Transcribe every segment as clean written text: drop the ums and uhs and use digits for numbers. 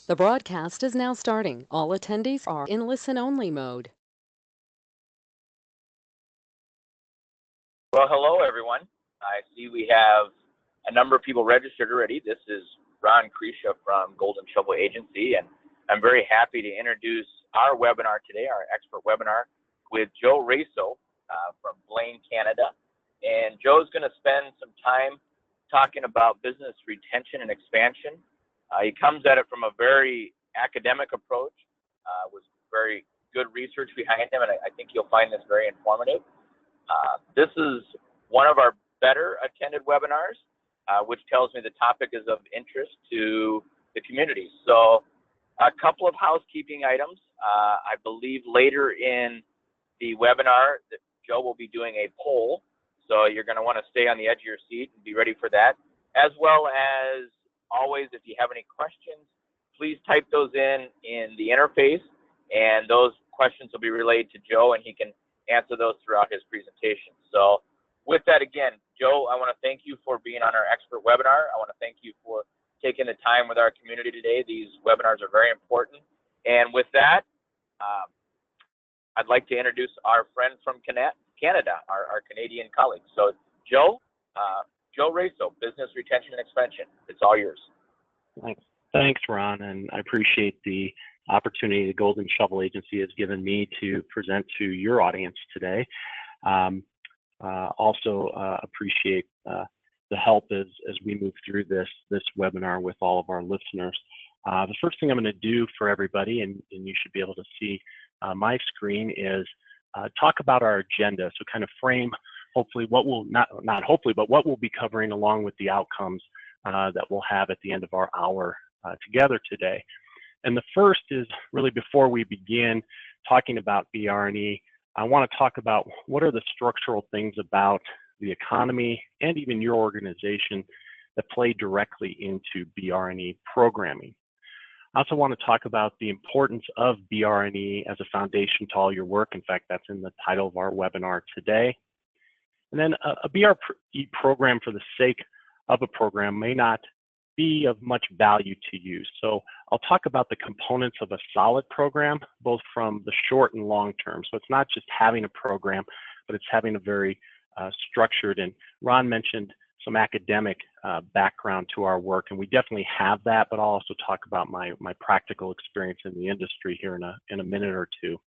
The broadcast is now starting. All attendees are in listen-only mode. Well, hello, everyone. I see we have a number of people registered already. This is Ron Krisha from Golden Shovel Agency, and I'm very happy to introduce our webinar today, our expert webinar with Joe Raso from Blaine, Canada. And Joe's going to spend some time talking about business retention and expansion. He comes at it from a very academic approach with very good research behind him, and I think you'll find this very informative. This is one of our better attended webinars, which tells me the topic is of interest to the community. So a couple of housekeeping items. I believe later in the webinar that Joe will be doing a poll. So you're going to want to stay on the edge of your seat and be ready for that. As well as always, if you have any questions, please type those in the interface, and those questions will be relayed to Joe, and he can answer those throughout his presentation. So with that, again, Joe, I want to thank you for being on our expert webinar. I want to thank you for taking the time with our community today. These webinars are very important. And with that, I'd like to introduce our friend from Canada, our Canadian colleague. So Joe Raso, Business Retention and Expansion. It's all yours. Thanks, Ron, and I appreciate the opportunity the Golden Shovel Agency has given me to present to your audience today. Also appreciate the help as we move through this webinar with all of our listeners. The first thing I'm going to do for everybody, and you should be able to see my screen, is talk about our agenda. So kind of frame, hopefully, what we'll not hopefully, but what we'll be covering along with the outcomes that we'll have at the end of our hour together today. And the first is really, before we begin talking about BR&E, I want to talk about what are the structural things about the economy and even your organization that play directly into BR&E programming. I also want to talk about the importance of BR&E as a foundation to all your work. In fact, that's in the title of our webinar today. And then a BR&E program for the sake of a program may not be of much value to you. So I'll talk about the components of a solid program, both from the short and long term. So it's not just having a program, but it's having a very structured, and Ron mentioned some academic background to our work, and we definitely have that, but I'll also talk about my practical experience in the industry here in a minute or two.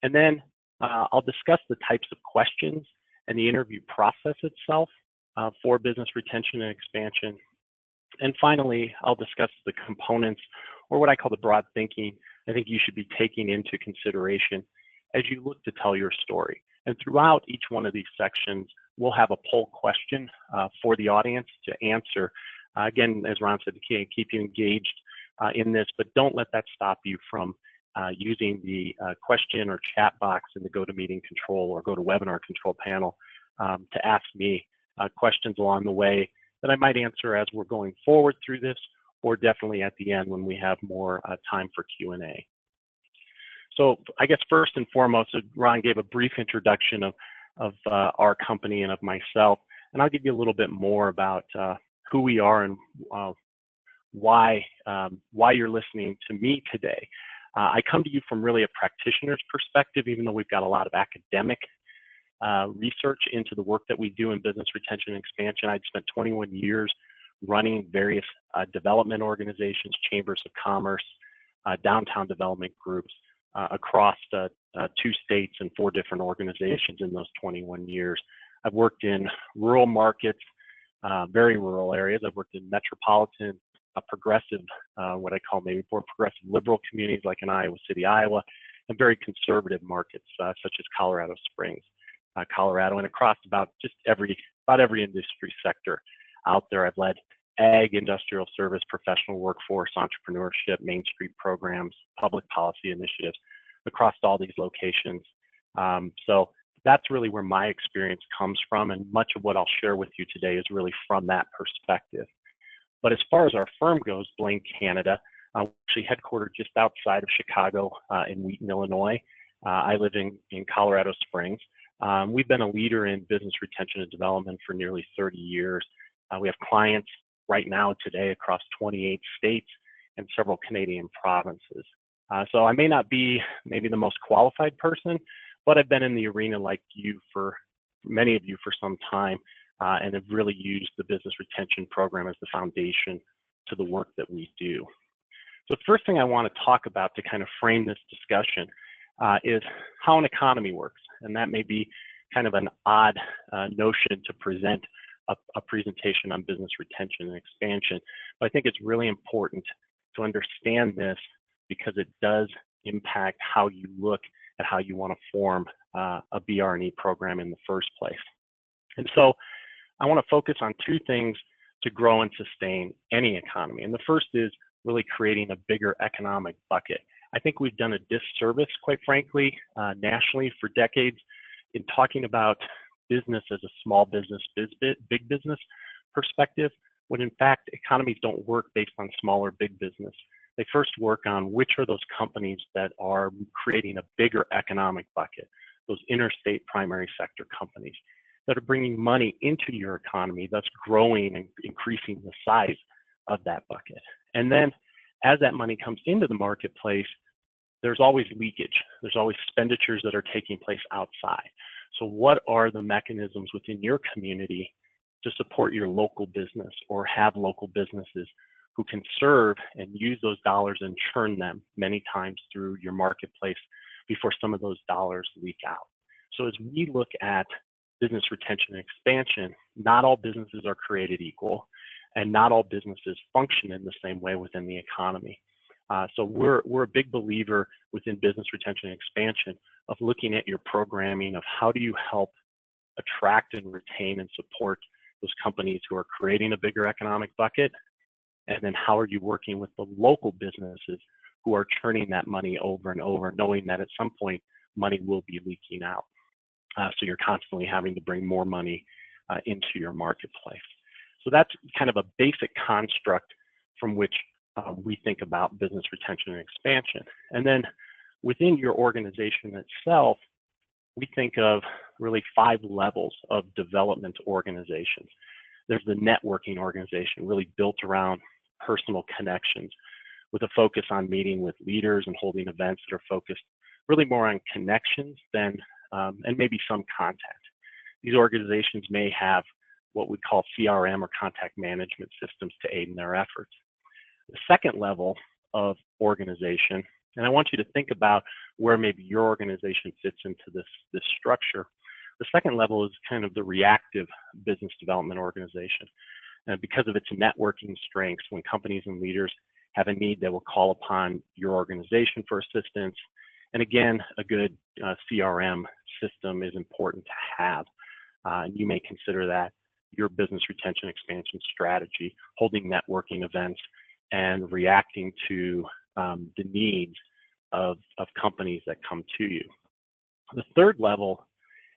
And then I'll discuss the types of questions and the interview process itself for business retention and expansion. And finally, I'll discuss the components, or what I call the broad thinking, I think you should be taking into consideration as you look to tell your story. And throughout each one of these sections, we'll have a poll question for the audience to answer. Again, as Ron said, keep you engaged in this, but don't let that stop you from using the question or chat box in the GoToMeeting control or GoToWebinar control panel to ask me questions along the way that I might answer as we're going forward through this, or definitely at the end when we have more time for Q&A. So I guess first and foremost, Ron gave a brief introduction of our company and of myself, and I'll give you a little bit more about who we are and why you're listening to me today. I come to you from really a practitioner's perspective, even though we've got a lot of academic research into the work that we do in business retention and expansion. I'd spent 21 years running various development organizations, chambers of commerce, downtown development groups across 2 states and 4 different organizations in those 21 years. I've worked in rural markets, very rural areas. I've worked in metropolitan, progressive, what I call maybe more progressive liberal communities like in Iowa City, Iowa, and very conservative markets such as Colorado Springs, Colorado, and across about every industry sector out there. I've led ag, industrial service, professional workforce, entrepreneurship, Main Street programs, public policy initiatives across all these locations. So that's really where my experience comes from, and much of what I'll share with you today is really from that perspective. But as far as our firm goes, Blaine, Canada, we're actually headquartered just outside of Chicago in Wheaton, Illinois. I live in Colorado Springs. We've been a leader in business retention and development for nearly 30 years. We have clients right now today across 28 states and several Canadian provinces. So I may not be maybe the most qualified person, but I've been in the arena like you for many of you for some time, and have really used the business retention program as the foundation to the work that we do. So the first thing I want to talk about to kind of frame this discussion is how an economy works. And that may be kind of an odd notion to present a presentation on business retention and expansion, but I think it's really important to understand this because it does impact how you look at how you want to form a BR&E program in the first place. And so I want to focus on two things to grow and sustain any economy. And the first is really creating a bigger economic bucket. I think we've done a disservice, quite frankly, nationally for decades in talking about business as a small business, big business perspective, when in fact economies don't work based on small or big business. They first work on which are those companies that are creating a bigger economic bucket, those interstate primary sector companies that are bringing money into your economy, thus growing and increasing the size of that bucket. And then as that money comes into the marketplace, there's always leakage. There's always expenditures that are taking place outside. So what are the mechanisms within your community to support your local business or have local businesses who can serve and use those dollars and churn them many times through your marketplace before some of those dollars leak out? So as we look at business retention and expansion, not all businesses are created equal, and not all businesses function in the same way within the economy. So we're a big believer within business retention and expansion of looking at your programming of how do you help attract and retain and support those companies who are creating a bigger economic bucket, and then how are you working with the local businesses who are churning that money over and over, knowing that at some point money will be leaking out. So you're constantly having to bring more money into your marketplace. So that's kind of a basic construct from which we think about business retention and expansion. And then within your organization itself, we think of really 5 levels of development organizations. There's the networking organization, really built around personal connections with a focus on meeting with leaders and holding events that are focused really more on connections than, and maybe some contact. These organizations may have what we call CRM or contact management systems to aid in their efforts. The second level of organization, and I want you to think about where maybe your organization fits into this structure. The second level is kind of the reactive business development organization. And because of its networking strengths, when companies and leaders have a need, they will call upon your organization for assistance. And again, a good CRM system is important to have. And you may consider that your business retention expansion strategy, holding networking events and reacting to the needs of companies that come to you. The third level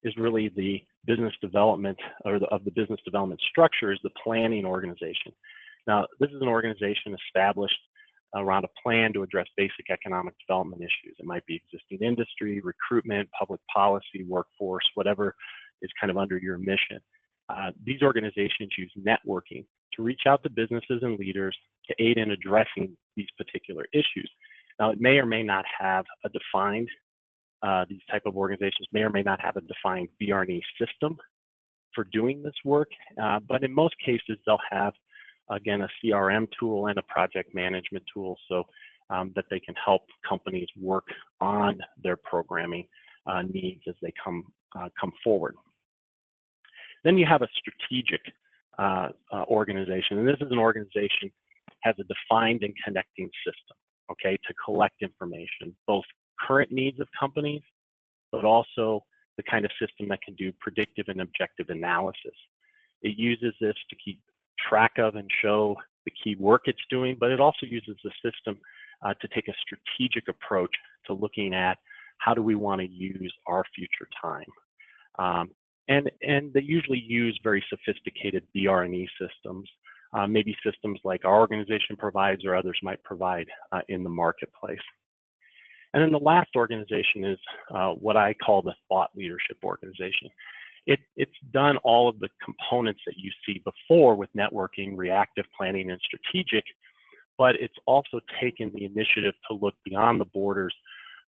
is really the business development or of the business development structure is the planning organization. Now, this is an organization established around a plan to address basic economic development issues. It might be existing industry, recruitment, public policy, workforce, whatever is kind of under your mission. These organizations use networking to reach out to businesses and leaders to aid in addressing these particular issues. Now, it may or may not have a defined, these type of organizations may or may not have a defined BR&E system for doing this work, but in most cases, they'll have, again, a CRM tool and a project management tool so that they can help companies work on their programming needs as they come forward. Then you have a strategic organization, and this is an organization has a defined and connecting system, okay, to collect information, both current needs of companies, but also the kind of system that can do predictive and objective analysis. It uses this to keep track of and show the key work it's doing, but it also uses the system to take a strategic approach to looking at how do we want to use our future time. And they usually use very sophisticated BR&E systems, maybe systems like our organization provides or others might provide in the marketplace. And then the last organization is what I call the thought leadership organization. It's done all of the components that you see before with networking, reactive planning, and strategic, but it's also taken the initiative to look beyond the borders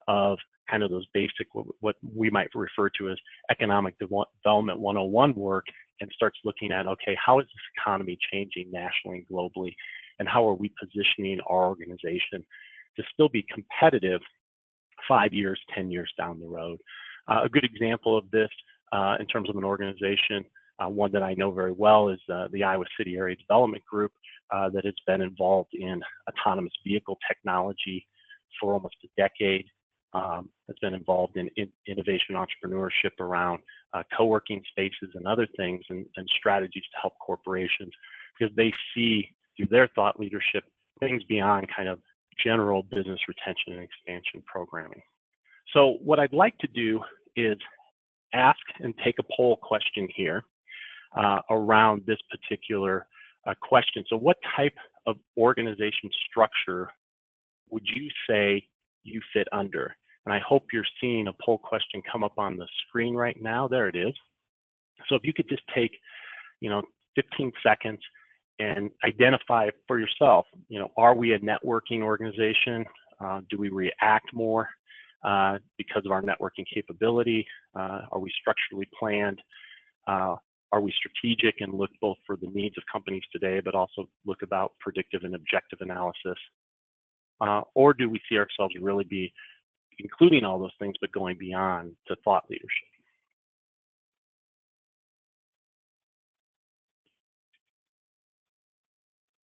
of kind of those basic, what we might refer to as economic development 101 work, and starts looking at, okay, how is this economy changing nationally and globally, and how are we positioning our organization to still be competitive 5 years, 10 years down the road. A good example of this in terms of an organization, one that I know very well is the Iowa City Area Development Group that has been involved in autonomous vehicle technology for almost a decade. Has been involved in innovation entrepreneurship around co-working spaces and other things, and strategies to help corporations, because they see through their thought leadership things beyond kind of general business retention and expansion programming. So what I'd like to do is ask and take a poll question here around this particular question. So what type of organization structure would you say you fit under? And I hope you're seeing a poll question come up on the screen right now. There it is. So if you could just take, 15 seconds and identify for yourself, are we a networking organization? Do we react more because of our networking capability? Are we structurally planned? Are we strategic and look both for the needs of companies today, but also look about predictive and objective analysis? Or do we see ourselves really be including all those things, but going beyond to thought leadership?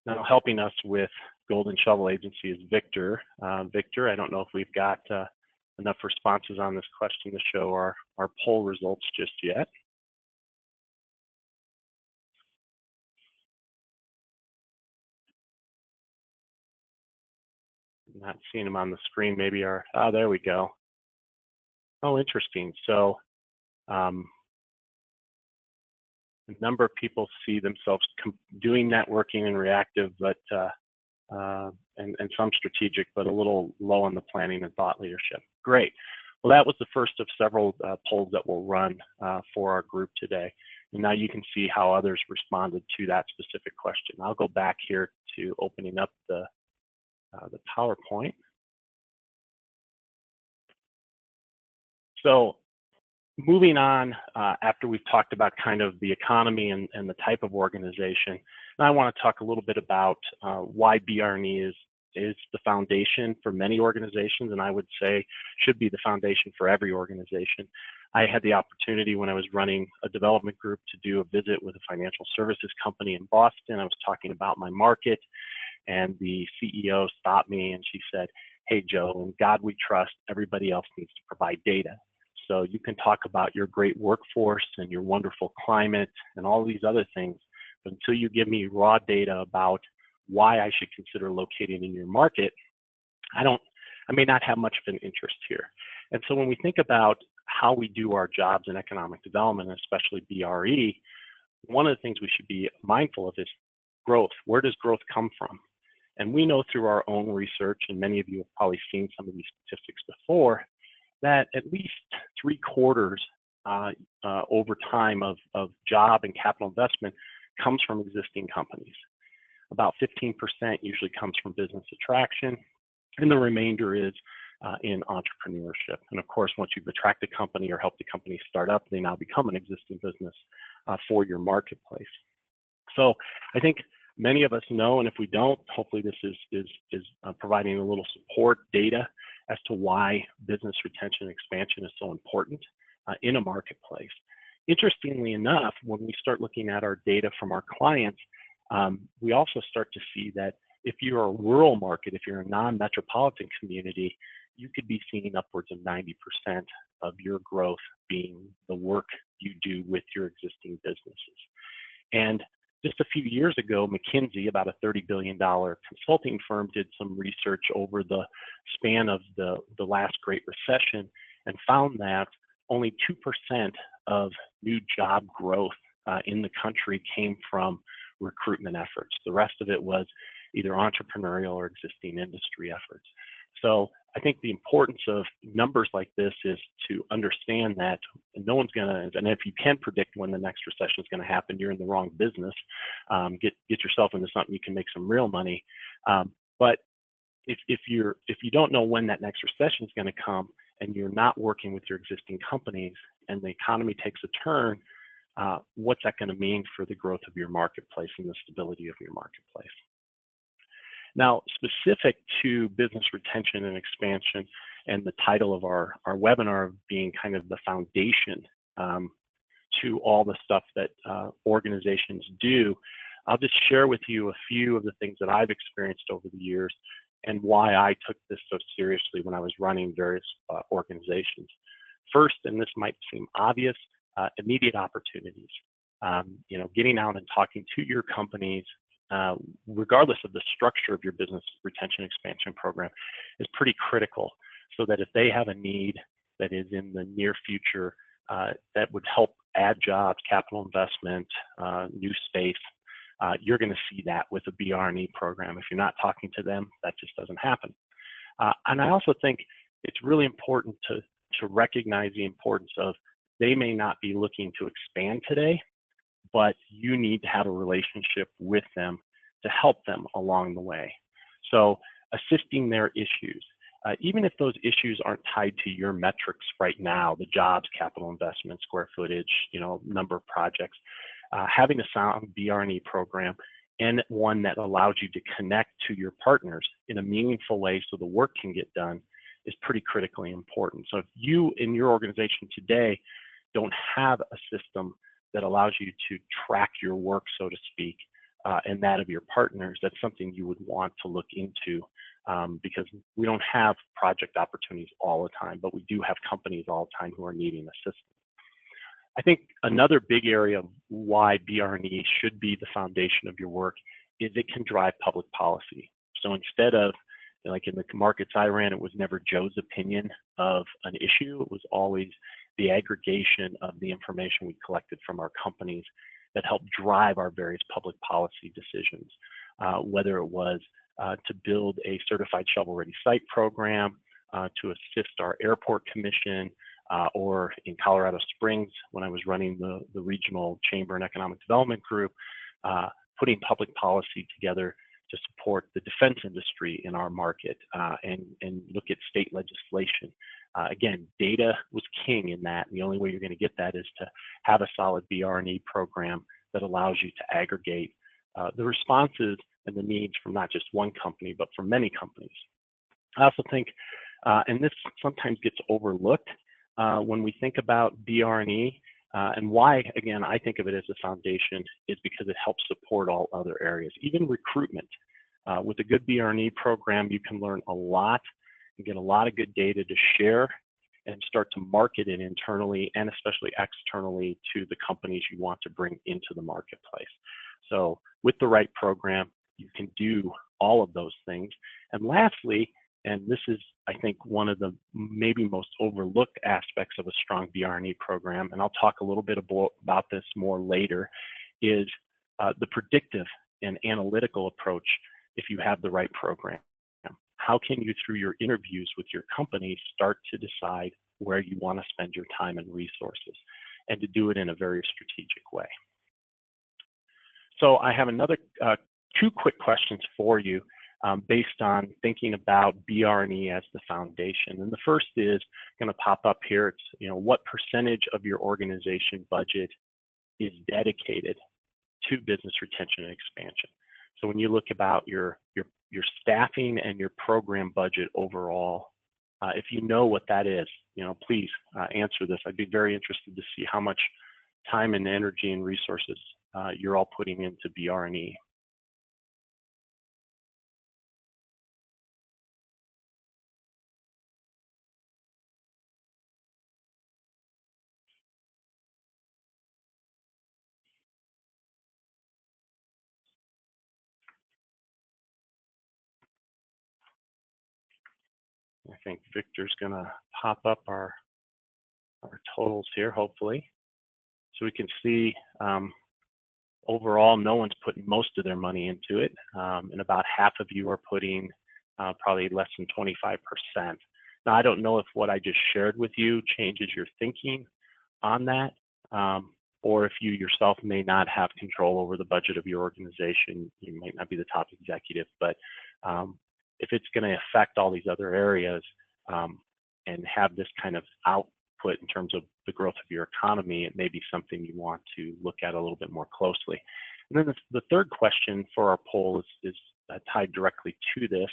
Now, helping us with Golden Shovel Agency is Victor. Victor, I don't know if we've got enough responses on this question to show our poll results just yet. Not seeing them on the screen. Maybe there we go. Oh, interesting. So a number of people see themselves doing networking and reactive, but and some strategic, but a little low on the planning and thought leadership. Great. Well, that was the first of several polls that we'll run for our group today. And now you can see how others responded to that specific question. I'll go back here to opening up the PowerPoint. So moving on, after we've talked about kind of the economy and the type of organization, now I want to talk a little bit about why BRE is the foundation for many organizations, and I would say should be the foundation for every organization. I had the opportunity when I was running a development group to do a visit with a financial services company in Boston. I was talking about my market, and the CEO stopped me and she said, "Hey, Joe, in God we trust, everybody else needs to provide data. So you can talk about your great workforce and your wonderful climate and all these other things, but until you give me raw data about why I should consider locating in your market, I may not have much of an interest here." And so when we think about how we do our jobs in economic development, especially BRE, one of the things we should be mindful of is growth. Where does growth come from? And we know through our own research, and many of you have probably seen some of these statistics before, that at least 3/4 over time of job and capital investment comes from existing companies. About 15% usually comes from business attraction, and the remainder is in entrepreneurship. And of course, once you've attracted a company or helped the company start up, they now become an existing business for your marketplace. So I think many of us know, and if we don't, hopefully this is providing a little support data as to why business retention and expansion is so important in a marketplace. Interestingly enough, when we start looking at our data from our clients, we also start to see that if you're a rural market, if you're a non-metropolitan community, you could be seeing upwards of 90% of your growth being the work you do with your existing businesses. And just a few years ago, McKinsey, about a $30 billion consulting firm, did some research over the span of the last Great Recession and found that only 2% of new job growth in the country came from recruitment efforts. The rest of it was either entrepreneurial or existing industry efforts. So I think the importance of numbers like this is to understand that no one's going to, and if you can predict when the next recession is going to happen, you're in the wrong business. Get yourself into something you can make some real money. But if you don't know when that next recession is going to come, and you're not working with your existing companies, and the economy takes a turn, what's that going to mean for the growth of your marketplace and the stability of your marketplace? Now, specific to business retention and expansion, and the title of our webinar being kind of the foundation to all the stuff that organizations do, I'll just share with you a few of the things that I've experienced over the years and why I took this so seriously when I was running various organizations. First, and this might seem obvious, immediate opportunities. Getting out and talking to your companies, regardless of the structure of your business retention expansion program, is pretty critical, so that if they have a need that is in the near future that would help add jobs, capital investment, new space, you're going to see that with a BR&E program. If you're not talking to them, that just doesn't happen. And I also think it's really important to recognize the importance of, they may not be looking to expand today, but you need to have a relationship with them to help them along the way. So assisting their issues, even if those issues aren't tied to your metrics right now, the jobs, capital investment, square footage, number of projects, having a sound BR&E program, and one that allows you to connect to your partners in a meaningful way so the work can get done, is pretty critically important. So if you in your organization today don't have a system that allows you to track your work, so to speak, and that of your partners, that's something you would want to look into, because we don't have project opportunities all the time, but we do have companies all the time who are needing assistance. I think another big area of why BR&E should be the foundation of your work is it can drive public policy. So instead of, like in the markets I ran, it was never Joe's opinion of an issue. It was always the aggregation of the information we collected from our companies that helped drive our various public policy decisions, whether it was to build a certified shovel-ready site program, to assist our airport commission, or in Colorado Springs, when I was running the regional chamber and economic development group, putting public policy together to support the defense industry in our market, and look at state legislation. Again, data was king in that, and the only way you're going to get that is to have a solid BR&E program that allows you to aggregate the responses and the needs from not just one company, but from many companies. I also think, and this sometimes gets overlooked when we think about BR&E, and why, again, I think of it as a foundation, is because it helps support all other areas, even recruitment. With a good BR&E program, you can learn a lot and get a lot of good data to share and start to market it internally and especially externally to the companies you want to bring into the marketplace. So with the right program, you can do all of those things. And lastly, and this is, I think, one of the maybe most overlooked aspects of a strong BR&E program, and I'll talk a little bit about this more later, is the predictive and analytical approach if you have the right program. How can you, through your interviews with your company, start to decide where you want to spend your time and resources, and to do it in a very strategic way? So I have another two quick questions for you based on thinking about BR&E as the foundation. And the first is going to pop up here. It's, what percentage of your organization budget is dedicated to business retention and expansion? So when you look about your staffing and your program budget overall, if you know what that is, please answer this. I'd be very interested to see how much time and energy and resources you're all putting into BR&E. I think Victor's going to pop up our totals here, hopefully. So we can see overall, no one's putting most of their money into it. And about half of you are putting probably less than 25%. Now, I don't know if what I just shared with you changes your thinking on that, or if you yourself may not have control over the budget of your organization. You might not be the top executive, but if it's going to affect all these other areas and have this kind of output in terms of the growth of your economy, it may be something you want to look at a little bit more closely. And then the third question for our poll is tied directly to this.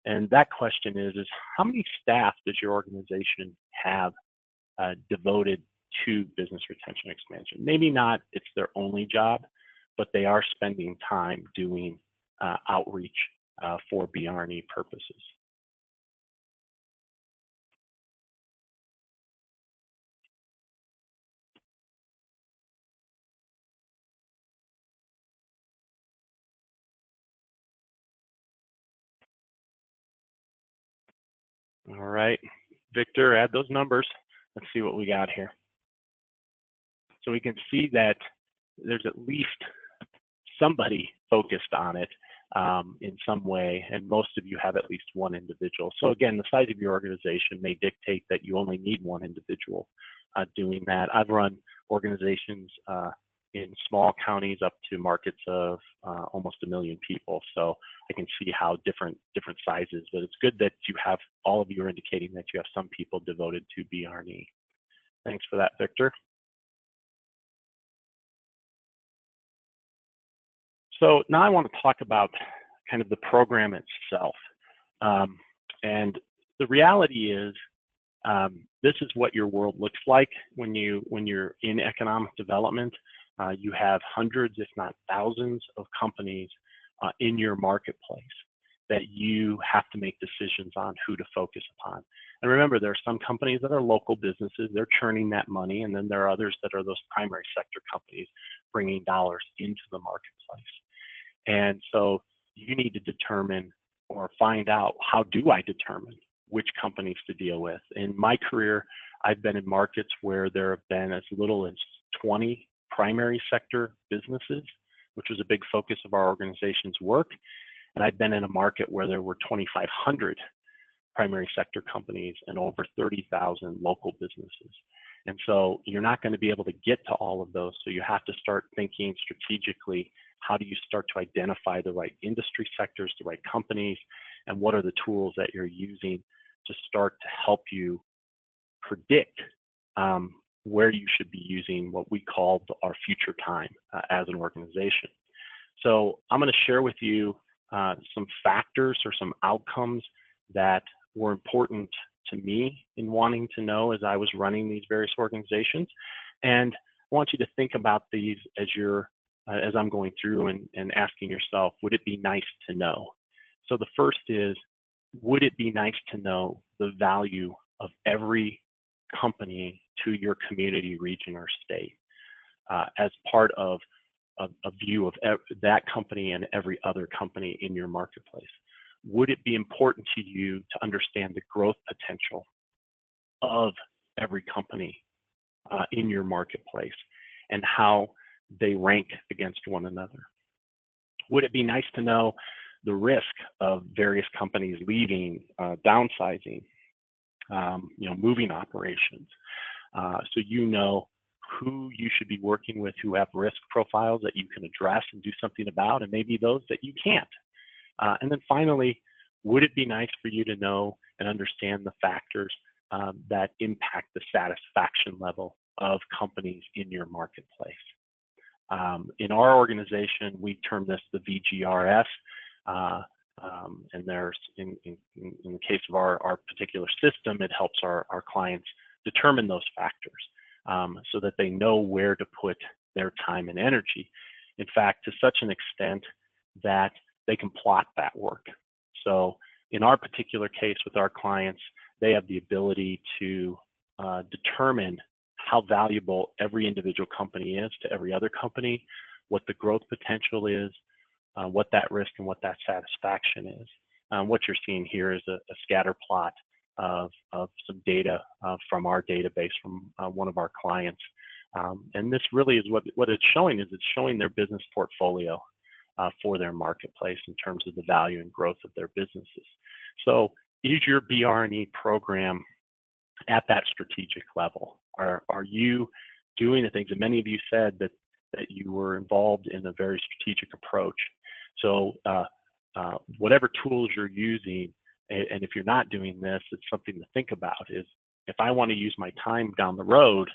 And that question is how many staff does your organization have devoted to business retention expansion? Maybe not it's their only job, but they are spending time doing outreach for BRNE purposes. All right, Victor, add those numbers. Let's see what we got here. So we can see that there's at least somebody focused on it in some way, and most of you have at least one individual. So again, the size of your organization may dictate that you only need one individual doing that. I've run organizations in small counties up to markets of almost 1 million people. So I can see how different sizes, but it's good that you have, all of you are indicating that you have some people devoted to BRNE. Thanks for that, Victor. So now I want to talk about kind of the program itself. And the reality is, this is what your world looks like when you're in economic development. You have hundreds, if not thousands, of companies in your marketplace that you have to make decisions on who to focus upon. And remember, there are some companies that are local businesses, they're churning that money, and then there are others that are those primary sector companies bringing dollars into the marketplace. And so you need to determine or find out, how do I determine which companies to deal with? In my career, I've been in markets where there have been as little as 20 primary sector businesses, which was a big focus of our organization's work. And I've been in a market where there were 2,500 primary sector companies and over 30,000 local businesses. And so you're not going to be able to get to all of those. So you have to start thinking strategically, how do you start to identify the right industry sectors, the right companies, and what are the tools that you're using to start to help you predict where you should be using what we call our future time as an organization. So I'm going to share with you some factors or some outcomes that were important to me in wanting to know as I was running these various organizations. And I want you to think about these as as I'm going through and asking yourself, would it be nice to know? So the first is, would it be nice to know the value of every company to your community, region, or state as part of a view of that company and every other company in your marketplace? Would it be important to you to understand the growth potential of every company in your marketplace and how they rank against one another? Would it be nice to know the risk of various companies leaving, downsizing, moving operations? So you know who you should be working with, who have risk profiles that you can address and do something about, and maybe those that you can't. And then finally, would it be nice for you to know and understand the factors that impact the satisfaction level of companies in your marketplace? In our organization, we term this the VGRS, and there's, in the case of our particular system, it helps our clients determine those factors so that they know where to put their time and energy. In fact, to such an extent that they can plot that work. So in our particular case with our clients, they have the ability to determine how valuable every individual company is to every other company, what the growth potential is, what that risk and what that satisfaction is. What you're seeing here is a scatter plot of some data from our database from one of our clients. And this really is what it's showing is it's showing their business portfolio for their marketplace in terms of the value and growth of their businesses. So is your BRNE program at that strategic level? Are you doing the things, and many of you said that you were involved in a very strategic approach. So whatever tools you're using, and if you're not doing this, it's something to think about, is if I want to use my time down the road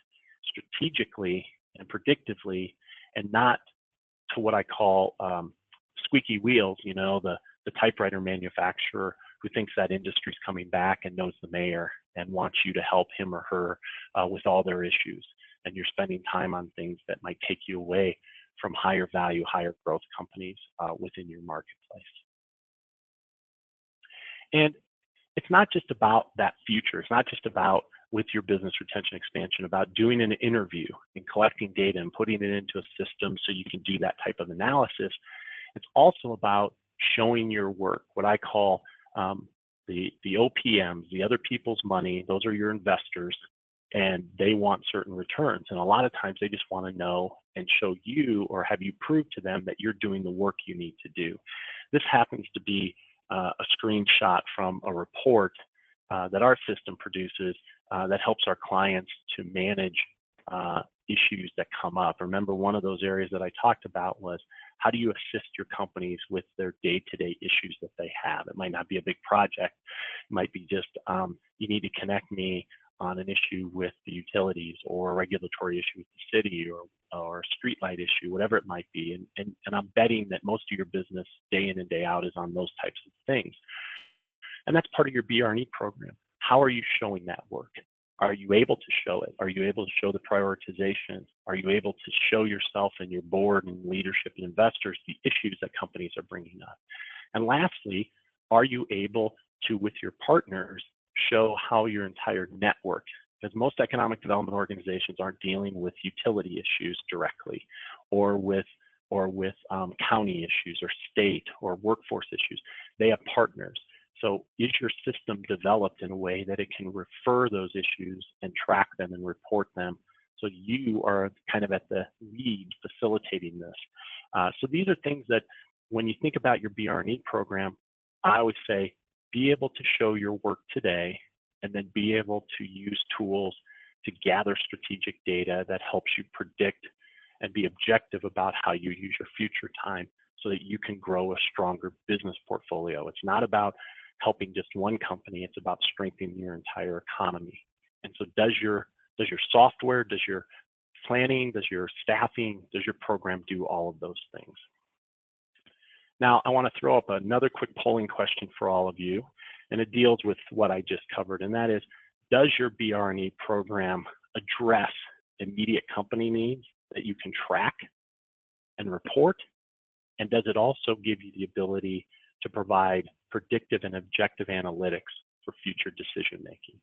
strategically and predictively, and not to what I call squeaky wheels, the typewriter manufacturer who thinks that industry's coming back and knows the mayor and wants you to help him or her with all their issues. And you're spending time on things that might take you away from higher value, higher growth companies within your marketplace. And it's not just about that future. It's not just about with your business retention expansion, about doing an interview and collecting data and putting it into a system so you can do that type of analysis. It's also about showing your work, what I call the OPMs, the other people's money. Those are your investors, and they want certain returns. And a lot of times they just want to know and show you, or have you prove to them that you're doing the work you need to do. This happens to be a screenshot from a report that our system produces that helps our clients to manage issues that come up. Remember, one of those areas that I talked about was, how do you assist your companies with their day-to-day issues that they have? It might not be a big project. It might be just, you need to connect me on an issue with the utilities, or a regulatory issue with the city, or a streetlight issue, whatever it might be. And I'm betting that most of your business day in and day out is on those types of things. And that's part of your BR&E program. How are you showing that work? Are you able to show it? Are you able to show the prioritization? Are you able to show yourself and your board and leadership and investors the issues that companies are bringing up? And lastly, are you able to, with your partners, show how your entire network, because most economic development organizations aren't dealing with utility issues directly, or with county issues, or state, or workforce issues. They have partners. So is your system developed in a way that it can refer those issues and track them and report them? So you are kind of at the lead facilitating this. So these are things that, when you think about your BR&E program, I would say, be able to show your work today, and then be able to use tools to gather strategic data that helps you predict and be objective about how you use your future time, so that you can grow a stronger business portfolio. It's not about helping just one company, it's about strengthening your entire economy. And so does your software, does your planning, does your staffing, does your program do all of those things? Now, I want to throw up another quick polling question for all of you, and it deals with what I just covered, and that is, does your BR&E program address immediate company needs that you can track and report? And does it also give you the ability to provide predictive and objective analytics for future decision making?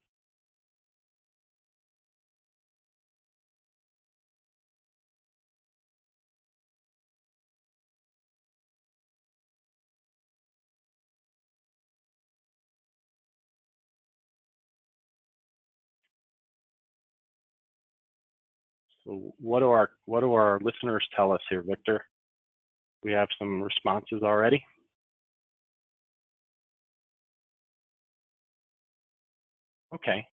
So what do our listeners tell us here, Victor? We have some responses already. Okay,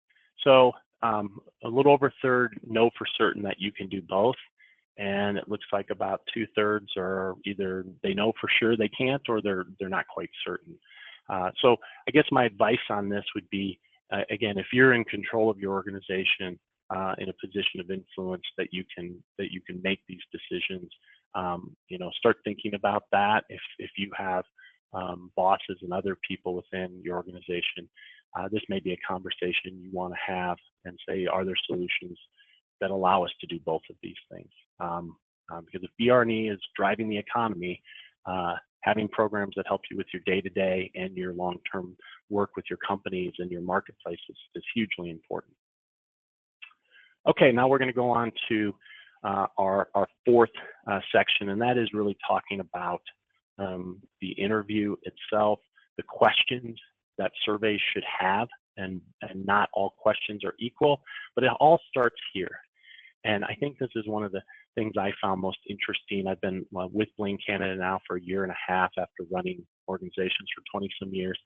so a little over a third know for certain that you can do both, and it looks like about 2/3 are either they know for sure they can't, or they're not quite certain. So I guess my advice on this would be, again, if you're in control of your organization, in a position of influence, that you can make these decisions, start thinking about that. If you have bosses and other people within your organization, this may be a conversation you want to have and say, are there solutions that allow us to do both of these things? Because if BR&E is driving the economy, having programs that help you with your day-to-day and your long-term work with your companies and your marketplaces is hugely important. Okay, now we're going to go on to our fourth section, and that is really talking about the interview itself, the questions that surveys should have, and not all questions are equal, but it all starts here. And I think this is one of the things I found most interesting. I've been with Blaine Canada now for 1.5 years after running organizations for 20 some years.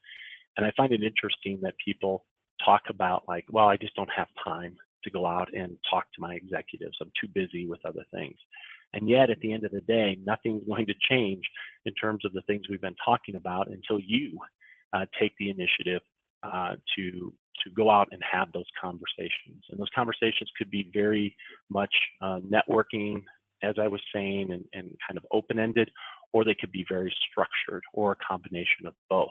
And I find it interesting that people talk about, like, well, I just don't have time to go out and talk to my executives. I'm too busy with other things. And yet, at the end of the day, nothing's going to change in terms of the things we've been talking about until you take the initiative to go out and have those conversations. And those conversations could be very much networking, as I was saying, and kind of open-ended, or they could be very structured, or a combination of both.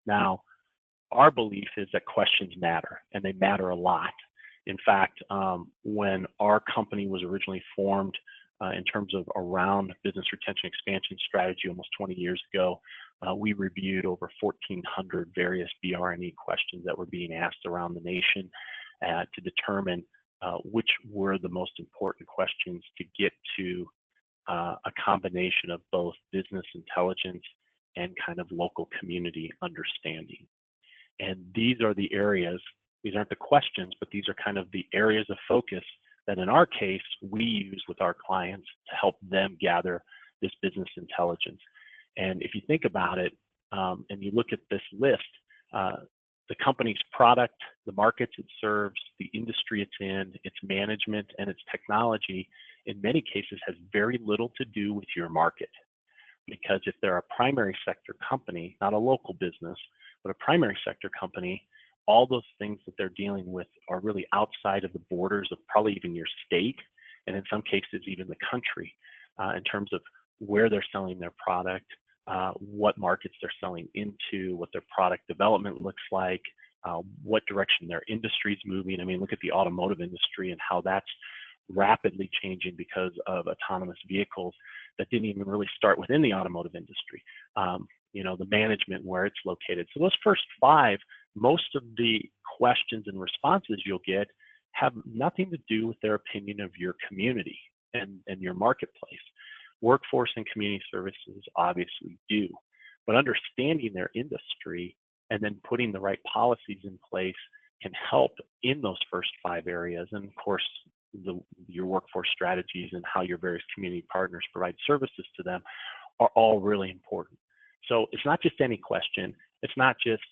Now, our belief is that questions matter, and they matter a lot. In fact, when our company was originally formed in terms of around business retention expansion strategy almost 20 years ago, we reviewed over 1,400 various BR&E questions that were being asked around the nation to determine which were the most important questions to get to a combination of both business intelligence and kind of local community understanding. And these are the areas, these aren't the questions, but these are kind of the areas of focus that in our case, we use with our clients to help them gather this business intelligence. And if you think about it, and you look at this list, the company's product, the markets it serves, the industry it's in, its management, and its technology, in many cases has very little to do with your market. Because if they're a primary sector company, not a local business, but a primary sector company, all those things that they're dealing with are really outside of the borders of probably even your state, and in some cases even the country, in terms of where they're selling their product, what markets they're selling into, what their product development looks like, what direction their industry is moving. I mean, look at the automotive industry and how that's rapidly changing because of autonomous vehicles that didn't even really start within the automotive industry. You know, the management, where it's located. So those first five, most of the questions and responses you'll get have nothing to do with their opinion of your community and your marketplace. Workforce and community services obviously do, but understanding their industry and then putting the right policies in place can help in those first five areas. And of course, your workforce strategies and how your various community partners provide services to them are all really important. So it's not just any question. It's not just,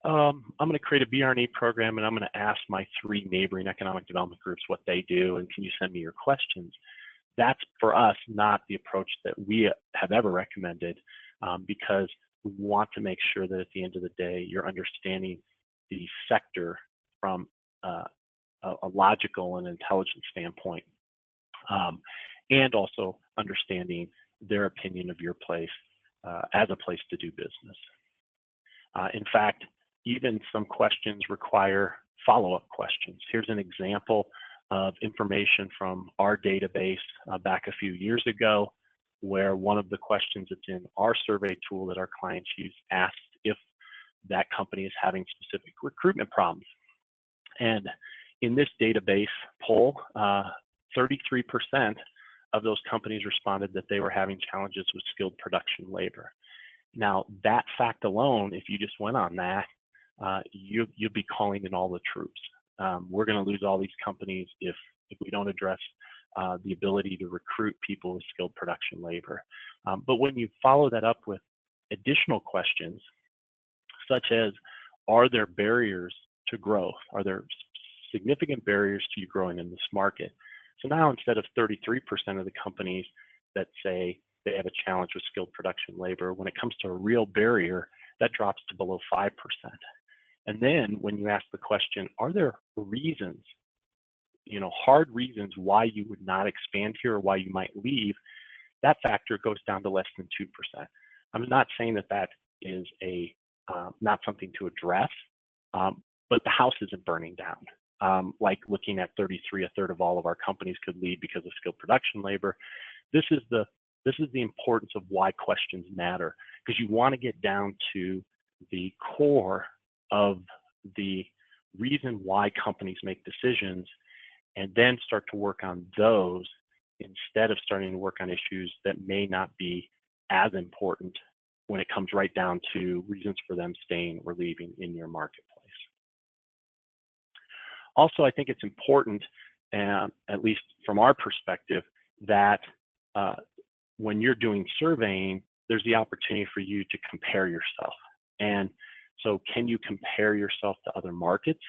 I'm going to create a BR&E program and I'm going to ask my 3 neighboring economic development groups what they do and can you send me your questions? That's for us not the approach that we have ever recommended, because we want to make sure that at the end of the day, you're understanding the sector from a logical and intelligent standpoint, and also understanding their opinion of your place as a place to do business. In fact, even some questions require follow-up questions. Here's an example of information from our database back a few years ago, where one of the questions that's in our survey tool that our clients use asked if that company is having specific recruitment problems. And in this database poll, 33% of those companies responded that they were having challenges with skilled production labor. Now, that fact alone, if you just went on that, you'd be calling in all the troops. We're going to lose all these companies if we don't address the ability to recruit people with skilled production labor. But when you follow that up with additional questions, such as, are there barriers to growth? Are there significant barriers to you growing in this market? So now instead of 33% of the companies that say they have a challenge with skilled production labor, when it comes to a real barrier, that drops to below 5%. And then when you ask the question, are there reasons, hard reasons why you would not expand here or why you might leave, that factor goes down to less than 2%. I'm not saying that is not something to address, but the house isn't burning down. Like looking at 33, a third of all of our companies could leave because of skilled production labor. This is the importance of why questions matter, because you want to get down to the core of the reason why companies make decisions and then start to work on those instead of starting to work on issues that may not be as important when it comes right down to reasons for them staying or leaving in your marketplace. Also, I think it's important, at least from our perspective, that when you're doing surveying, there's the opportunity for you to compare yourself. And so can you compare yourself to other markets?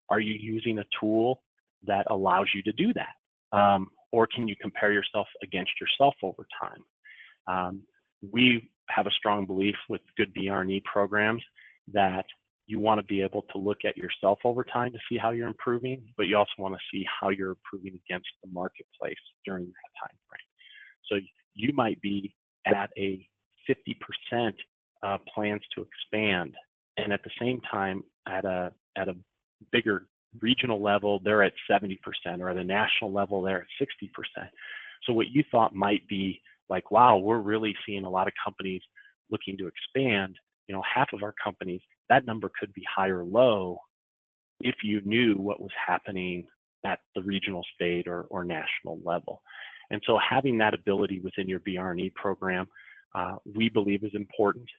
Are you using a tool that allows you to do that? or can you compare yourself against yourself over time? We have a strong belief with good BRE programs that you want to be able to look at yourself over time to see how you're improving, but you also want to see how you're improving against the marketplace during that time frame. So you might be at a 50% plans to expand, and at the same time at a bigger regional level they're at 70%, or at a national level they're at 60%. So what you thought might be like, wow, we're really seeing a lot of companies looking to expand, half of our companies, that number could be high or low if you knew what was happening at the regional, state, or national level. And so having that ability within your BRE program, we believe is important.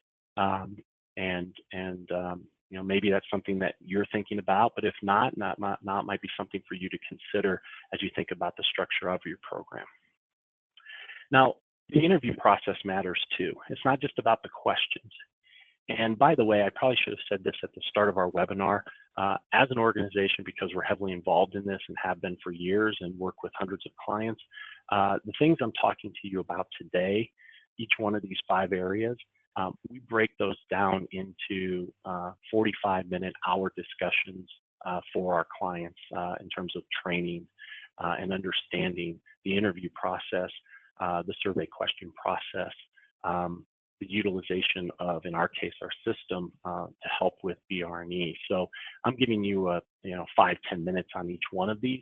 Maybe that's something that you're thinking about, but if not, might be something for you to consider as you think about the structure of your program. Now, the interview process matters too. It's not just about the questions. And by the way, I probably should have said this at the start of our webinar. As an organization, because we're heavily involved in this and have been for years and work with hundreds of clients, the things I'm talking to you about today, each one of these 5 areas, we break those down into 45-minute hour discussions for our clients in terms of training and understanding the interview process, the survey question process, the utilization of, in our case, our system to help with BRE. So I'm giving you 5-10 minutes on each one of these,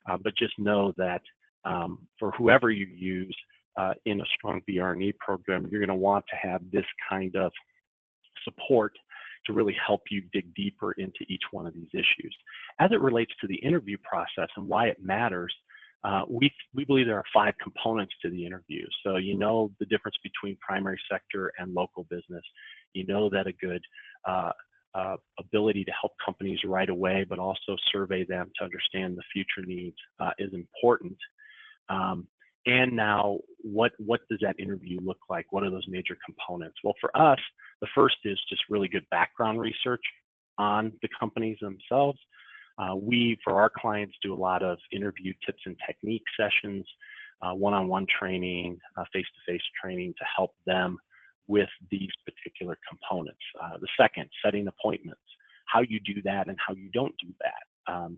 but just know that for whoever you use in a strong BRE program, you're going to want to have this kind of support to really help you dig deeper into each one of these issues. As it relates to the interview process and why it matters, we believe there are 5 components to the interview. So the difference between primary sector and local business. That a good ability to help companies right away, but also survey them to understand the future needs is important. And now, what does that interview look like? What are those major components? Well, for us, the first is just really good background research on the companies themselves. We, for our clients, do a lot of interview tips and technique sessions, one-on-one training, face-to-face training to help them with these particular components. The second, setting appointments, how you do that and how you don't do that.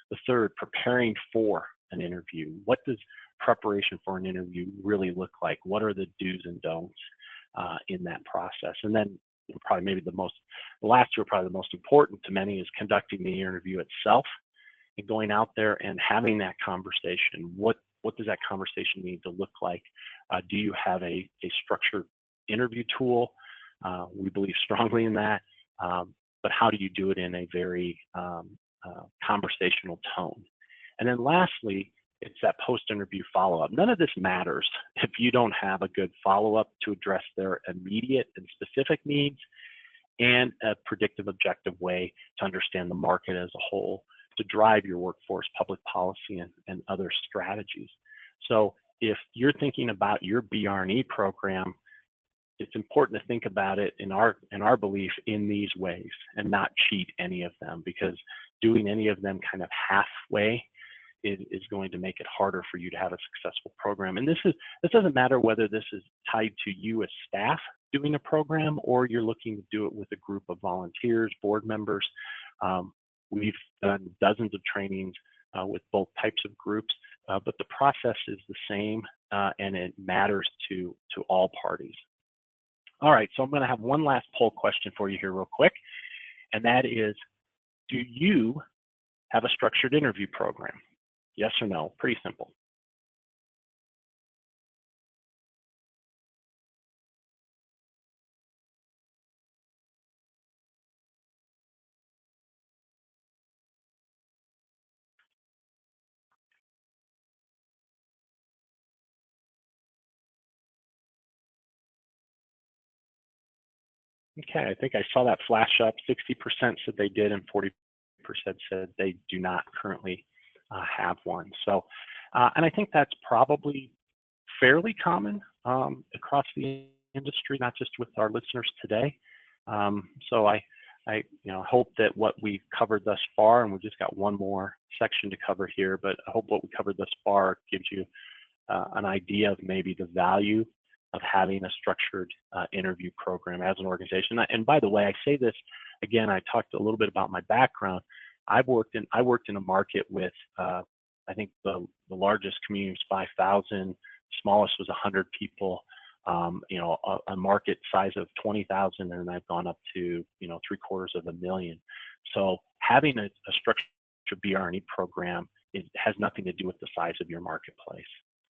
The third, preparing for an interview. What does preparation for an interview really look like? What are the do's and don'ts in that process? And then probably maybe the last two are probably the most important to many is conducting the interview itself and going out there and having that conversation. What does that conversation need to look like? Do you have a structured interview tool? We believe strongly in that, but how do you do it in a very conversational tone? And then lastly, it's that post-interview follow-up. None of this matters if you don't have a good follow-up to address their immediate and specific needs and a predictive, objective way to understand the market as a whole, to drive your workforce, public policy, and other strategies. So if you're thinking about your BRE program, it's important to think about it in our belief in these ways and not cheat any of them, because doing any of them kind of halfway is going to make it harder for you to have a successful program. And this doesn't matter whether this is tied to you as staff doing a program or you're looking to do it with a group of volunteers, board members. We've done dozens of trainings with both types of groups, but the process is the same and it matters to all parties. All right, so I'm going to have one last poll question for you here real quick, and that is, do you have a structured interview program? Yes or no? Pretty simple. Okay, I think I saw that flash up. 60% said they did and 40% said they do not currently have one. So, and I think that's probably fairly common across the industry, not just with our listeners today. So I I hope that what we've covered thus far, and we've just got one more section to cover here, but I hope what we covered thus far gives you an idea of maybe the value of having a structured interview program as an organization. And by the way, I say this again, I talked a little bit about my background. I worked in a market with, I think the largest community was 5,000, smallest was 100 people, a market size of 20,000, and I've gone up to, 750,000. So having a structured BRE program, it has nothing to do with the size of your marketplace.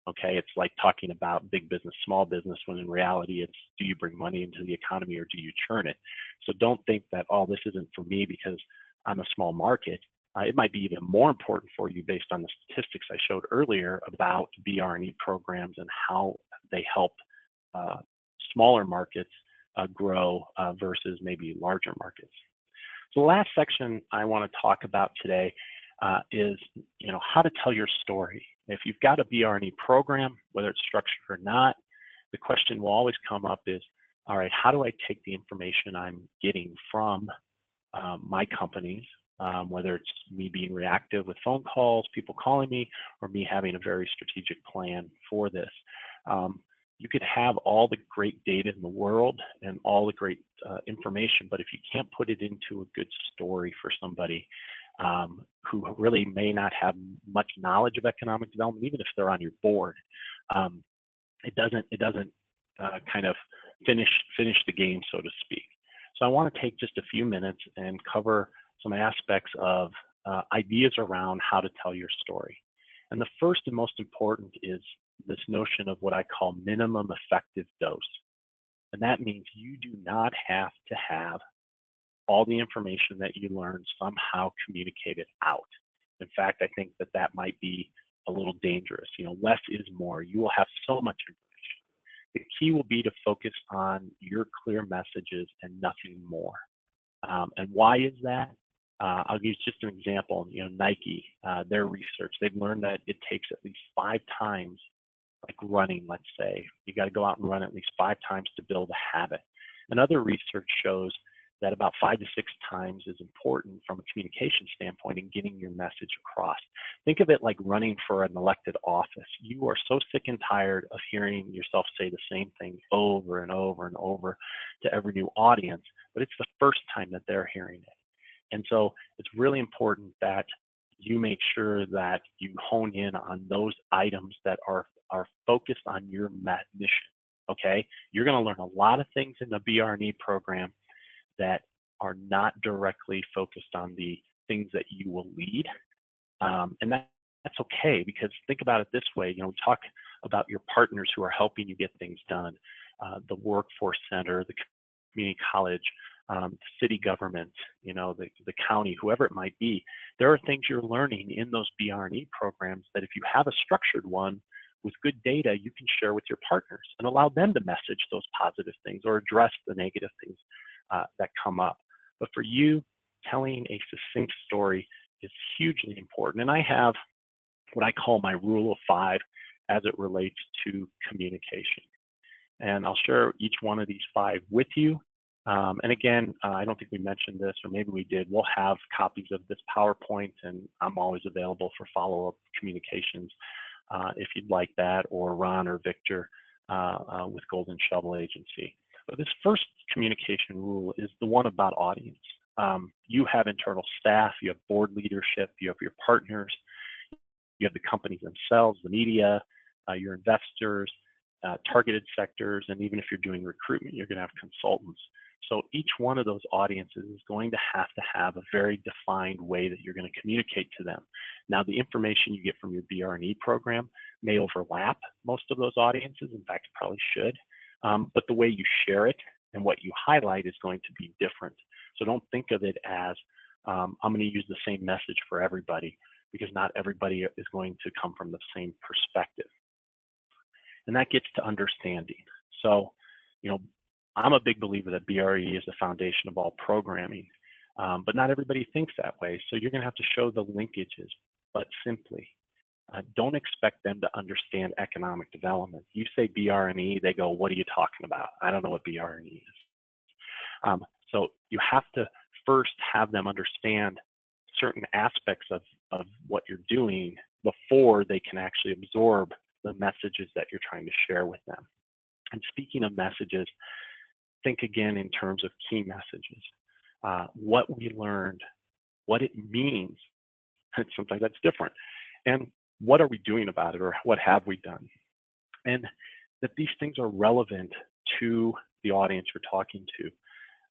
Okay, it's like talking about big business, small business, when in reality it's, do you bring money into the economy or do you churn it? So don't think that, oh, this isn't for me because I'm a small market. It might be even more important for you based on the statistics I showed earlier about BRE programs and how they help smaller markets grow versus maybe larger markets. So the last section I want to talk about today is, how to tell your story. If you've got a BRE program, whether it's structured or not, the question will always come up is, all right, how do I take the information I'm getting from my companies, whether it's me being reactive with phone calls, people calling me, or me having a very strategic plan for this. You could have all the great data in the world and all the great information, but if you can't put it into a good story for somebody who really may not have much knowledge of economic development, even if they're on your board, it doesn't kind of finish the game, so to speak. So I want to take just a few minutes and cover some aspects of ideas around how to tell your story. And the first and most important is this notion of what I call minimum effective dose. And that means you do not have to have all the information that you learn somehow communicated out. In fact, I think that might be a little dangerous. Less is more. You will have so much information. The key will be to focus on your clear messages and nothing more. And why is that? I'll use just an example. Nike, their research, they've learned that it takes at least 5 times, like running, let's say, you got to go out and run at least 5 times to build a habit. And other research shows that about 5 to 6 times is important from a communication standpoint in getting your message across. Think of it like running for an elected office. You are so sick and tired of hearing yourself say the same thing over and over and over to every new audience, but it's the first time that they're hearing it. And so it's really important that you make sure that you hone in on those items that are focused on your mission, okay? You're going to learn a lot of things in the BRE program that are not directly focused on the things that you will lead. And that's okay, because think about it this way, we talk about your partners who are helping you get things done, the workforce center, the community college, city government, the county, whoever it might be. There are things you're learning in those BRE programs that if you have a structured one with good data, you can share with your partners and allow them to message those positive things or address the negative things that come up. But for you, telling a succinct story is hugely important. And I have what I call my rule of 5 as it relates to communication. And I'll share each one of these 5 with you. And again, I don't think we mentioned this, or maybe we did. We'll have copies of this PowerPoint, and I'm always available for follow-up communications if you'd like that, or Ron or Victor with Golden Shovel Agency. But this first communication rule is the one about audience. You have internal staff, you have board leadership, you have your partners, you have the companies themselves, the media, your investors, targeted sectors, and even if you're doing recruitment, you're going to have consultants. So each one of those audiences is going to have a very defined way that you're going to communicate to them. Now, the information you get from your BRE program may overlap most of those audiences. In fact, it probably should. But the way you share it and what you highlight is going to be different. So don't think of it as, I'm going to use the same message for everybody, because not everybody is going to come from the same perspective. And that gets to understanding. So, I'm a big believer that BRE is the foundation of all programming, but not everybody thinks that way. So you're going to have to show the linkages, but simply. Don't expect them to understand economic development. You say BRE, they go, what are you talking about? I don't know what BRE is. So you have to first have them understand certain aspects of what you're doing before they can actually absorb the messages that you're trying to share with them. And speaking of messages, think again in terms of key messages. What we learned, what it means, sometimes that's different, and what are we doing about it, or what have we done? And that these things are relevant to the audience you're talking to.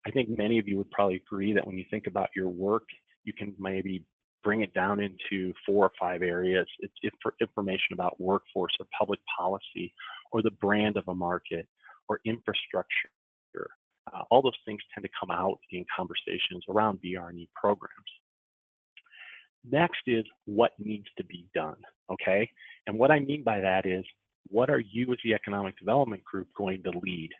I think many of you would probably agree that when you think about your work, you can maybe bring it down into 4 or 5 areas. It's information about workforce or public policy or the brand of a market or infrastructure. All those things tend to come out in conversations around BR&E programs. Next is what needs to be done, okay? And what I mean by that is, what are you as the economic development group going to lead?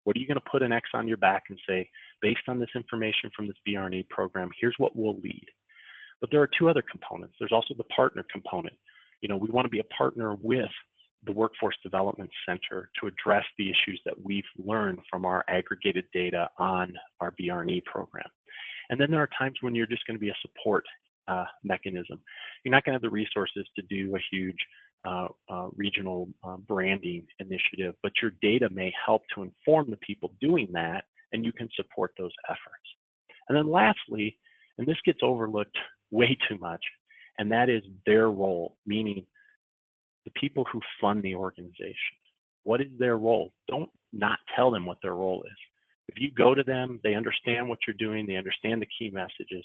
What are you going to put an X on your back and say, based on this information from this BR&E program, here's what we'll lead? But there are 2 other components. There's also the partner component. We want to be a partner with the Workforce Development Center to address the issues that we've learned from our aggregated data on our BR&E program. And then there are times when you're just going to be a support mechanism. You're not going to have the resources to do a huge regional branding initiative, but your data may help to inform the people doing that, and you can support those efforts. And then lastly, and this gets overlooked way too much, and that is their role, meaning the people who fund the organization. What is their role? Don't not tell them what their role is. If you go to them, they understand what you're doing, they understand the key messages,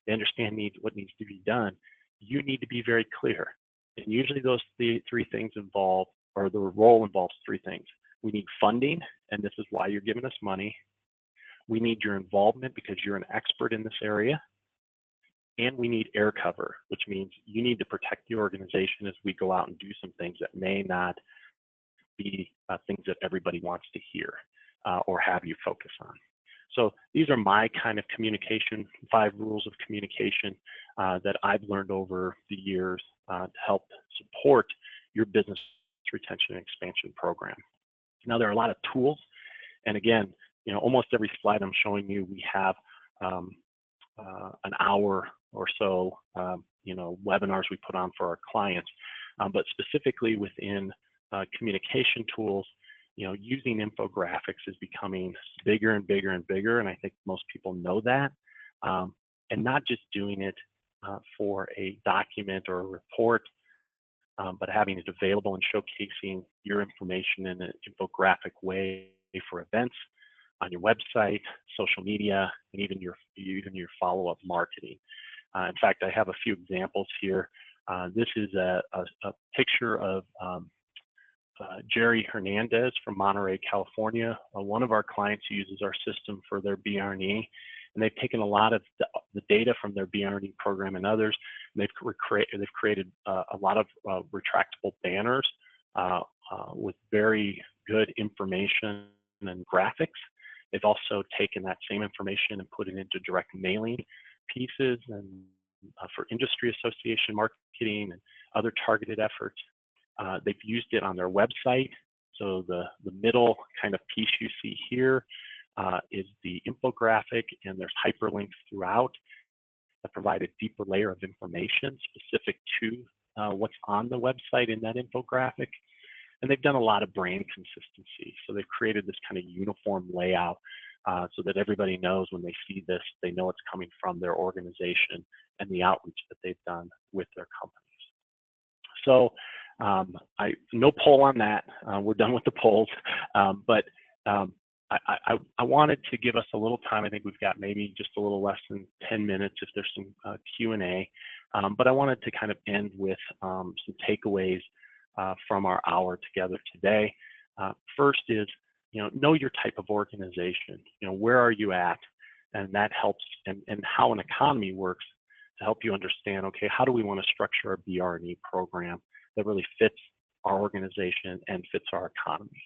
they understand what needs to be done. You need to be very clear. And usually those 3 things involve, or the role involves 3 things. We need funding, and this is why you're giving us money. We need your involvement because you're an expert in this area. And we need air cover, which means you need to protect the organization as we go out and do some things that may not be things that everybody wants to hear or have you focus on. So these are my kind of communication, 5 rules of communication that I've learned over the years to help support your business retention and expansion program. Now, there are a lot of tools. And again, almost every slide I'm showing you, we have an hour or so, webinars we put on for our clients. But specifically within communication tools, using infographics is becoming bigger and bigger and bigger, and I think most people know that. And not just doing it for a document or a report, but having it available and showcasing your information in an infographic way for events on your website, social media, and even your follow-up marketing. In fact, I have a few examples here. This is a picture of Jerry Hernandez from Monterey, California. One of our clients uses our system for their BR&E, and they've taken a lot of the data from their BR&E program and others, and they've created a lot of retractable banners with very good information and graphics. They've also taken that same information and put it into direct mailing pieces and for industry association marketing and other targeted efforts. They've used it on their website. So the middle kind of piece you see here is the infographic, and there's hyperlinks throughout that provide a deeper layer of information specific to what's on the website in that infographic. And they've done a lot of brand consistency. So they've created this kind of uniform layout so that everybody knows when they see this, they know it's coming from their organization and the outreach that they've done with their companies. So no poll on that. We're done with the polls. But I wanted to give us a little time. I think we've got maybe just a little less than 10 minutes if there's some Q&A. But I wanted to kind of end with some takeaways from our hour together today. First is, know your type of organization. Where are you at? And that helps, and how an economy works to help you understand, okay, how do we want to structure our BR&E program that really fits our organization and fits our economy.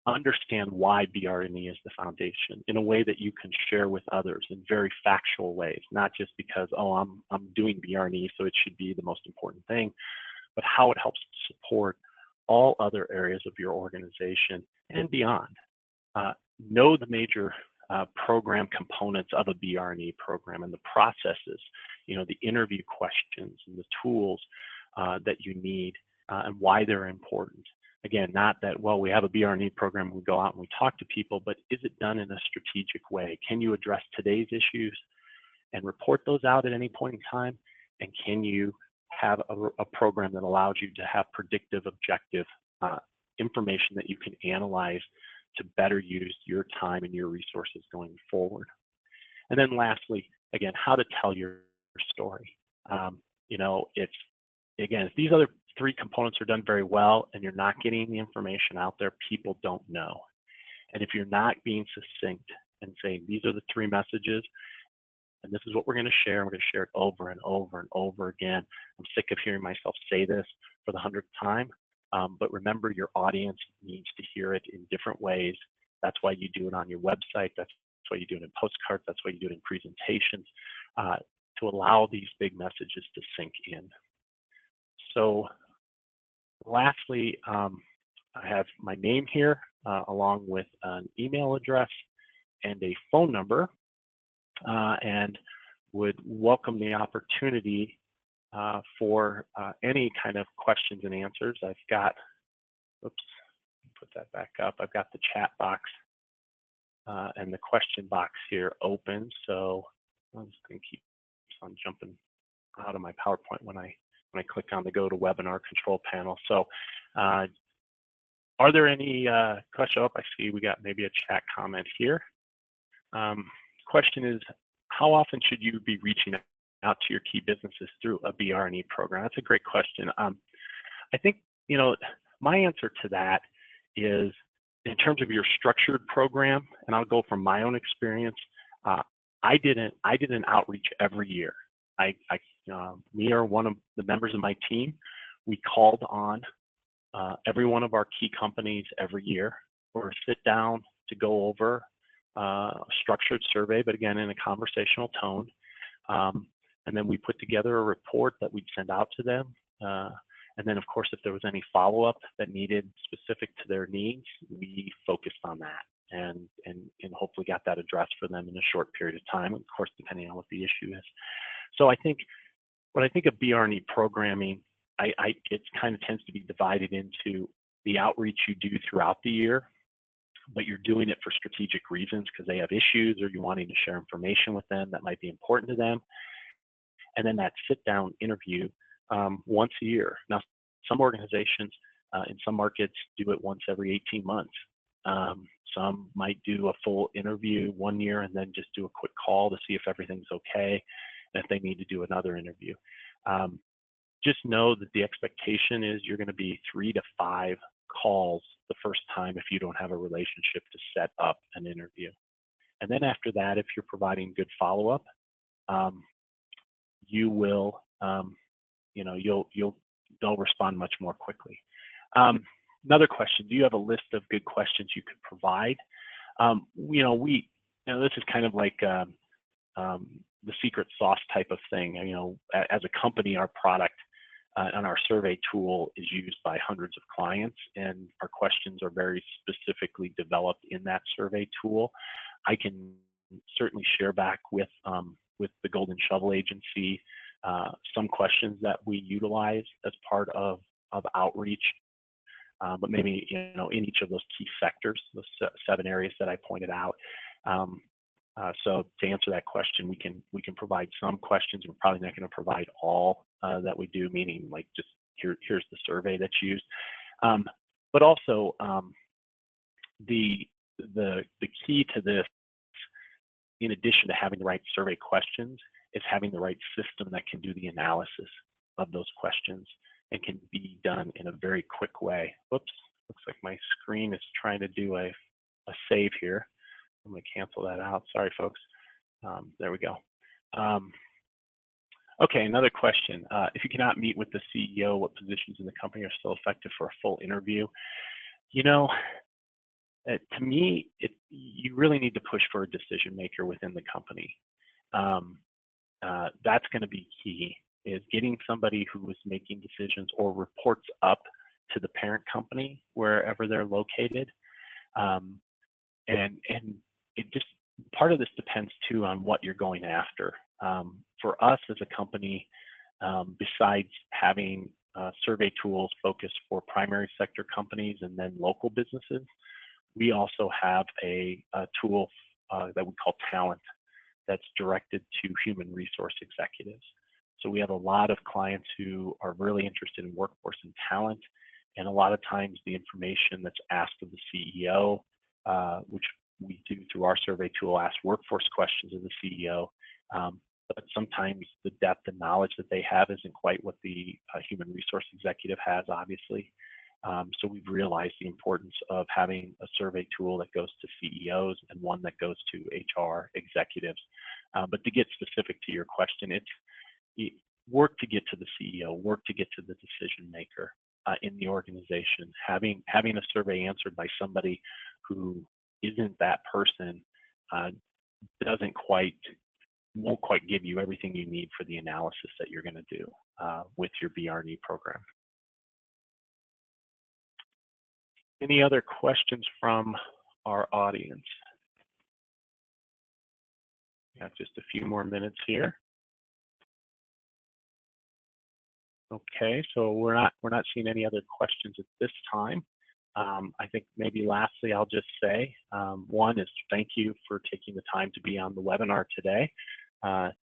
Understand why BR&E is the foundation in a way that you can share with others in very factual ways, not just because, oh, I'm doing BR&E, so it should be the most important thing, but how it helps support all other areas of your organization and beyond. Know the major program components of a BR&E program and the processes, the interview questions and the tools that you need and why they're important. Again, not that, well, we have a BR&E program, we go out and we talk to people, but is it done in a strategic way? Can you address today's issues and report those out at any point in time? And can you have a program that allows you to have predictive, objective information that you can analyze to better use your time and your resources going forward? And then lastly, again, how to tell your story. If these other three components are done very well and you're not getting the information out there, people don't know. And if you're not being succinct and saying, these are the three messages, and this is what we're going to share, and we're going to share it over and over and over again. I'm sick of hearing myself say this for the 100th time, but remember, your audience needs to hear it in different ways. That's why you do it on your website. That's why you do it in postcards. That's why you do it in presentations, to allow these big messages to sink in. So lastly, I have my name here, along with an email address and a phone number, and would welcome the opportunity for any kind of questions and answers. I've got, oops, put that back up. I've got the chat box and the question box here open. So I'm just going to keep on jumping out of my PowerPoint when I click on the Go to Webinar Control Panel. So are there any questions? Oh, I see we got maybe a chat comment here. Question is, how often should you be reaching out to your key businesses through a BR&E program? That's a great question. I think, my answer to that is, in terms of your structured program, and I'll go from my own experience, I did an outreach every year. Me or one of the members of my team, we called on every one of our key companies every year for a sit down to go over a structured survey, but again, in a conversational tone. And then we put together a report that we'd send out to them. And then, of course, if there was any follow-up that needed specific to their needs, we focused on that and hopefully got that addressed for them in a short period of time, of course, depending on what the issue is. So I think when I think of BR&E programming, it kind of tends to be divided into the outreach you do throughout the year, but you're doing it for strategic reasons because they have issues or you're wanting to share information with them that might be important to them. And then that sit-down interview once a year. Now, some organizations in some markets do it once every 18 months. Some might do a full interview 1 year and then just do a quick call to see if everything's okay, and if they need to do another interview. Just know that the expectation is you're going to be 3 to 5 calls the first time if you don't have a relationship to set up an interview. And then after that, if you're providing good follow-up, you will, they'll respond much more quickly. Another question: do you have a list of good questions you could provide? This is kind of like the secret sauce type of thing. As a company, our product and our survey tool is used by hundreds of clients, and our questions are very specifically developed in that survey tool. I can certainly share back with the Golden Shovel Agency some questions that we utilize as part of outreach, but maybe in each of those key sectors, those 7 areas that I pointed out. So to answer that question, we can provide some questions. We're probably not going to provide all that we do, meaning like just here's the survey that's used. But also the key to this, in addition to having the right survey questions, is having the right system that can do the analysis of those questions and can be done in a very quick way. Whoops, looks like my screen is trying to do a save here. I'm going to cancel that out. Sorry, folks. There we go. Okay, another question. If you cannot meet with the CEO, what positions in the company are still effective for a full interview? To me, you really need to push for a decision maker within the company. That's going to be key, is getting somebody who is making decisions or reports up to the parent company wherever they're located. And it just part of this depends too on what you're going after. For us as a company, besides having survey tools focused for primary sector companies and then local businesses, we also have a tool that we call Talent that's directed to human resource executives. So we have a lot of clients who are really interested in workforce and talent, and a lot of times the information that's asked of the CEO, which we do through our survey tool, ask workforce questions of the CEO, but sometimes the depth and knowledge that they have isn't quite what the human resource executive has, obviously. So we've realized the importance of having a survey tool that goes to CEOs and one that goes to HR executives. But to get specific to your question, it's work to get to the CEO, work to get to the decision maker in the organization. Having a survey answered by somebody who isn't that person won't quite give you everything you need for the analysis that you're going to do with your BRNE program. Any other questions from our audience? We have just a few more minutes here. Okay, so we're not seeing any other questions at this time. I think maybe lastly, I'll just say, one is thank you for taking the time to be on the webinar today.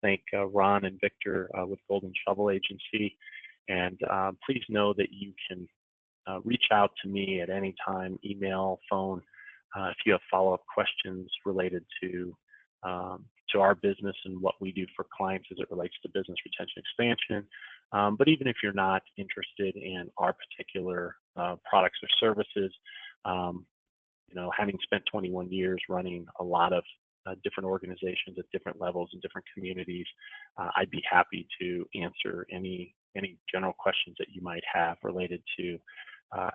Thank Ron and Victor with Golden Shovel Agency. And please know that you can reach out to me at any time, email, phone, if you have follow-up questions related to our business and what we do for clients as it relates to business retention expansion. But even if you're not interested in our particular products or services, having spent 21 years running a lot of different organizations at different levels and different communities, I'd be happy to answer any general questions that you might have related to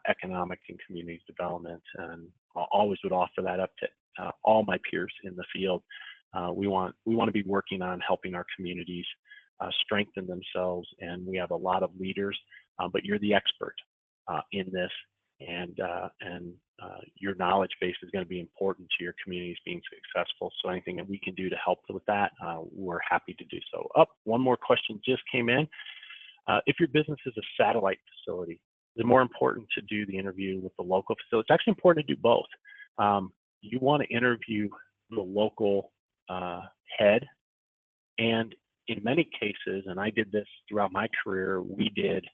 economic and community development. And I always would offer that up to all my peers in the field. We want to be working on helping our communities strengthen themselves, and we have a lot of leaders, but you're the expert in this, and your knowledge base is going to be important to your communities being successful. So anything that we can do to help with that, we're happy to do so. One more question just came in. If your business is a satellite facility, is it more important to do the interview with the local facility? It's actually important to do both. You want to interview the local head, and in many cases, and I did this throughout my career, we did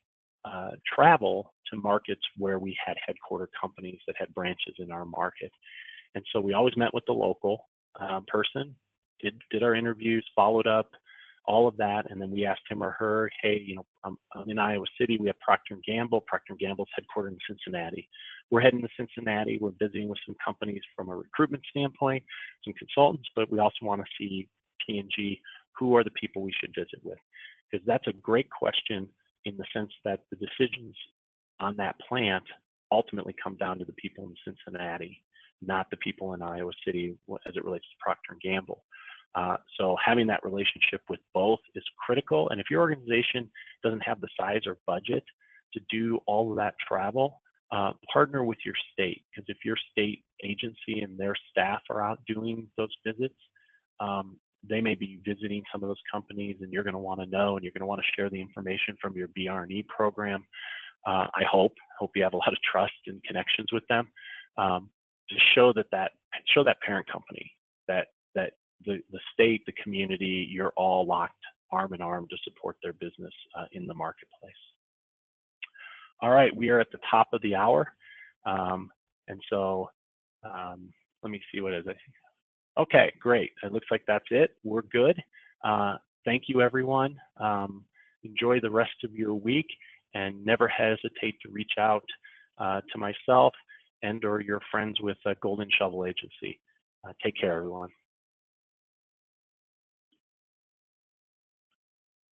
travel to markets where we had headquarter companies that had branches in our market. And so we always met with the local person, did our interviews, followed up, all of that, and then we asked him or her, hey, I'm in Iowa City, we have Procter & Gamble. Procter & Gamble's headquartered in Cincinnati. We're heading to Cincinnati. We're visiting with some companies from a recruitment standpoint, some consultants, but we also want to see P&G. Who are the people we should visit with? Because that's a great question in the sense that the decisions on that plant ultimately come down to the people in Cincinnati, not the people in Iowa City as it relates to Procter & Gamble. So having that relationship with both is critical. And if your organization doesn't have the size or budget to do all of that travel, partner with your state. Because if your state agency and their staff are out doing those visits, they may be visiting some of those companies, and you're going to want to know, and you're going to want to share the information from your BRNE program. I hope you have a lot of trust and connections with them to show that parent company that the state, the community, you're all locked arm in arm to support their business in the marketplace. All right, we are at the top of the hour, and so let me see what it is. Okay, great. It looks like that's it. We're good. Thank you, everyone. Enjoy the rest of your week, and never hesitate to reach out to myself and or your friends with Golden Shovel Agency. Take care, everyone.